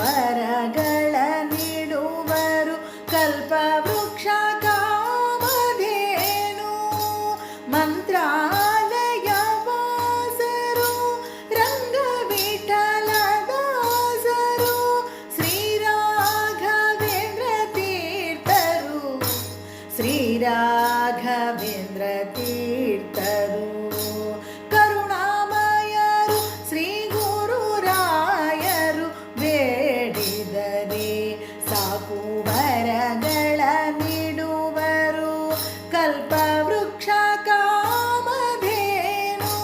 ವರಗಳ ನೀಡುವರು ಕಲ್ಪವೃಕ್ಷ ಕಾಮಧೇನು. ಮಂತ್ರಾಲಯ ವಾಸರು ರಂಗವಿಠಲದಾಸರು ಶ್ರೀರಾಘವೇಂದ್ರ ತೀರ್ಥರು ಶ್ರೀರಾಘವೇಂದ್ರ ತೀರ್ಥರು. ಕರುಣಾಮಯರು ಶ್ರೀ ಗುರುರಾಯರು ಬೇಡಿದರೆ ಸಾಕು ವರಗಳ ನೀಡುವರು ಕಲ್ಪವೃಕ್ಷ ಕಾಮಧೇನು.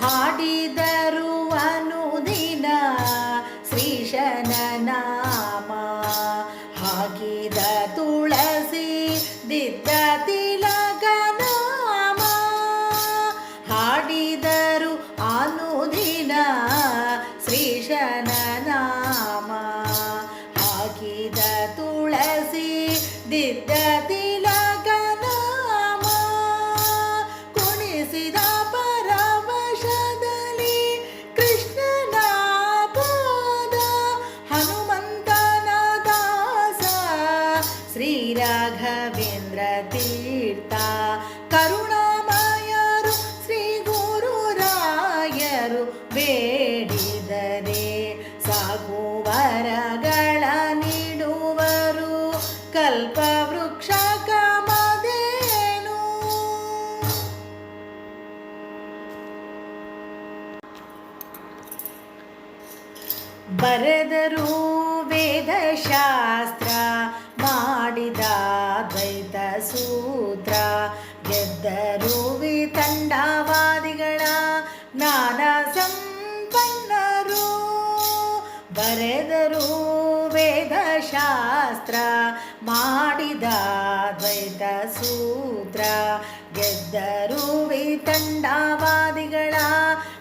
ಹಾಡಿದರು ಅನುದಿನ ಶ್ರೀಶನ ನಾಮ, ಹಾಕಿದ ತುಳಸಿ ದಿದ್ದ ತಿಲಕ ನಾಮ. ಹಾಡಿದರು ಅನುದಿನ ಶ್ರೀಶನ ನಾಮ, ಹಾಕಿದ ತುಳಸಿ ದಿದ್ದ ತಿಲಕ ನಾಮ. ಕುಣಿಸಿದ ಪರವಶದಲ್ಲಿ ಕೃಷ್ಣನ ಪಾದ, ಹನುಮಂತನ ದಾಸ ಶ್ರೀರಾಘವೇಂದ್ರ ತೀರ್ಥ. ಕರುಣಾಮಯರು ಶ್ರೀ ಗುರುರಾಯರು ಬೇಡಿದರೆ ಸಾಕು ವರಗಳ ನೀಡುವರು ಕಲ್ಪವೃಕ್ಷ ಕಾಮಧೇನು. ಬರೆದರು ವೇದಶಾಸ್ತ್ರ, ಮಾಡಿದ ದ್ವೈತ ಸೂತ್ರ, ಗೆದ್ದರು ವಿತಂಡವಾದಿಗಳ ಜ್ಞಾನ ಸಂಪನ್ನರು. ಬರೆದರು ವೇದಶಾಸ್ತ್ರ, ಮಾಡಿದ ದ್ವೈತ ಸೂತ್ರ, ಗೆದ್ದರು ವಿತಂಡವಾದಿಗಳ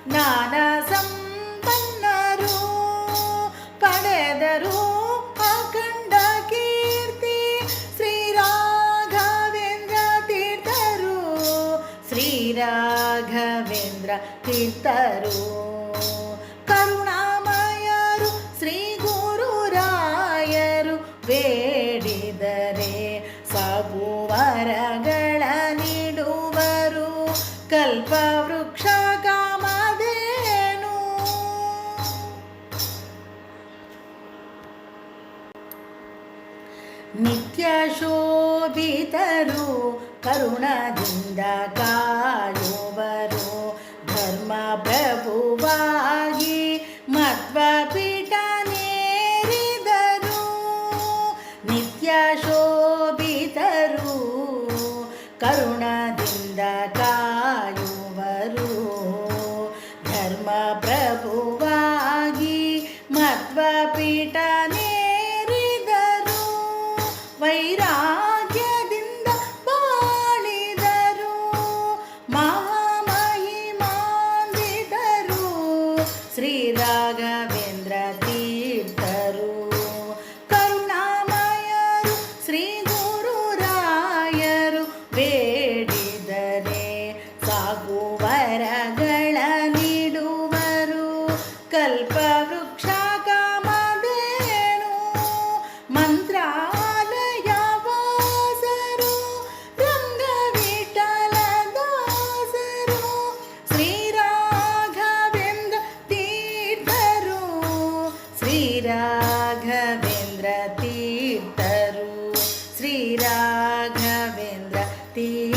ಜ್ಞಾನ ಸಂಪನ್ನರು. ಪಡೆದರು ಅಖಂಡ ಕೀರ್ತಿ ಶ್ರೀರಾಘವೇಂದ್ರ ತೀರ್ಥರು ಶ್ರೀರಾಘವೇಂದ್ರ ತೀರ್ಥರು. ಕರುಣಾಮಯರು ಶ್ರೀ ಗುರುರಾಯರು ಬೇಡಿದರೆ ಸಾಕು ವರಗಳ ನೀಡುವರು ಕಲ್ಪವೃಕ್ಷ ಕಾಮಧೇನು. ನಿತ್ಯ ಶೋಭಿತರು ಕರುಣದಿಂದ ಕಾಯುವರು, ಧರ್ಮ ಪ್ರಭುವಾಗಿ ಮಧ್ವ ಪೀಠ ನೇರಿದರು. ನಿತ್ಯ ಶೋಭಿತರು ಕರುಣದಿಂದ ಕಾಯುವರು, ಧರ್ಮ ಪ್ರಭುವಾಗಿ ಮಧ್ವ ಪೀಠ ನೇರಿದರು. ವೈರಾಗ್ಯದಿಂದ ಬಾಳಿದರು ಮಹಾಮಹಿಮಾನ್ವಿತರು ಶ್ರೀರಾಘವೇಂದ್ರ ತೀರ್ಥರು. ಕರುಣಾಮಯರು ಶ್ರೀ ಗುರುರಾಯರು ಬೇಡಿದರೆ ಸಾಕು ವರಗಳ ನೀಡುವರು ಕಲ್ಪವೃಕ್ಷ ಕಾಮಧೇನು. ಮಂತ್ರಾಲಯ ವಾಸರು ರಂಗವಿಠಲದಾಸರು ಶ್ರೀರಾಘವೇಂದ್ರ ತೀರ್ಥರು ಶ್ರೀರಾಘವೇಂದ್ರ ತೀರ್ಥರು ಶ್ರೀರಾಘವೇಂದ್ರ ತೀರ್ಥರು.